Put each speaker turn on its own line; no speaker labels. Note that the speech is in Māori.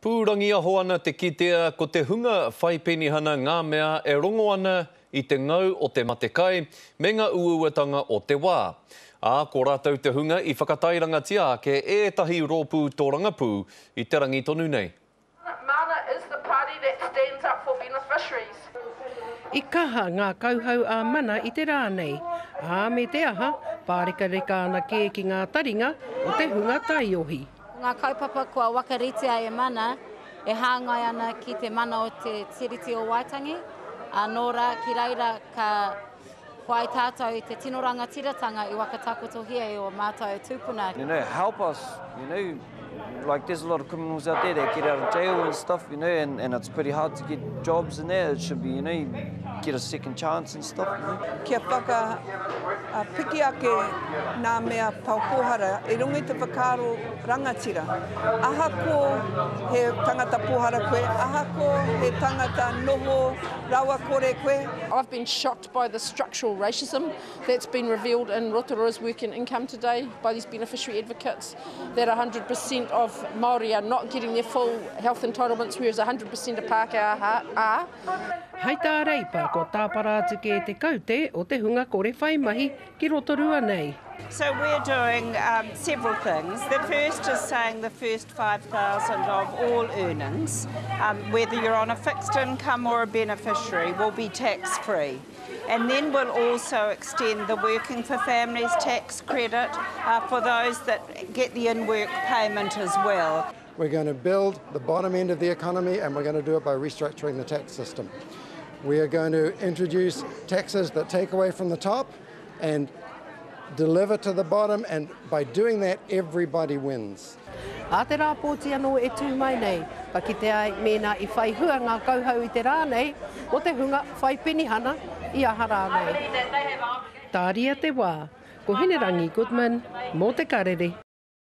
Pūrangi aho ana te kitea ko te hunga whaipenihana ngā mea e rongo ana I te ngau o te matekai me ngā uauatanga o te wā. Ko rātou te hunga I whakatairangatia ke ētahi rōpū tō rangapū I te rangi tonu nei.
Mana is the party that stands up for beneficiaries.
I kaha ngā kauhau a mana I te rānei. Me te aha, pārika ana ke ki ngā taringa o te hunga taiohi.
Ngā kaupapa kua wakaritia e mana, e hāngai ana ki te mana o te tiriti o Waitangi. Nō rā, ki reira ka whai tātou I te tino rangatiratanga I wakatakotohia I o mātou tūpuna.
Help us, like there's a lot of criminals out there that get out of jail and stuff, and it's pretty hard to get jobs in there. It should be, get a second chance and stuff,
Kia whaka piki ake nā mea paupohara, E rungi te whakaro rangatira. Aha ko he tangata pohara koe, aha ko he tangata noho rawa kore koe.
I've been shocked by the structural racism that's been revealed in Rotorua's work and income today by these beneficiary advocates, that 100% of Māori are not getting their full health entitlements, whereas 100% of Pākehā are.
Hei tā reipa ko tāpara atu ke te kaute o te hunga kore whai mahi ki Rotorua nei.
So we're doing several things. The first is saying the first 5,000 of all earnings, whether you're on a fixed income or a beneficiary, will be tax-free. And then we'll also extend the Working for Families tax credit for those that get the in-work payment as well.
We're going to build the bottom end of the economy and we're going to do it by restructuring the tax system. We are going to introduce taxes that take away from the top and deliver to the bottom, and by doing that, everybody wins.
A te rāpōti anō e tū mai nei, ka kite ai mēnā I whai hua ngā kauhau I te rānei, o te hunga whai penihana I aha rānei. Tāria te wā, ko Hinerangi Goodman, mō te karere.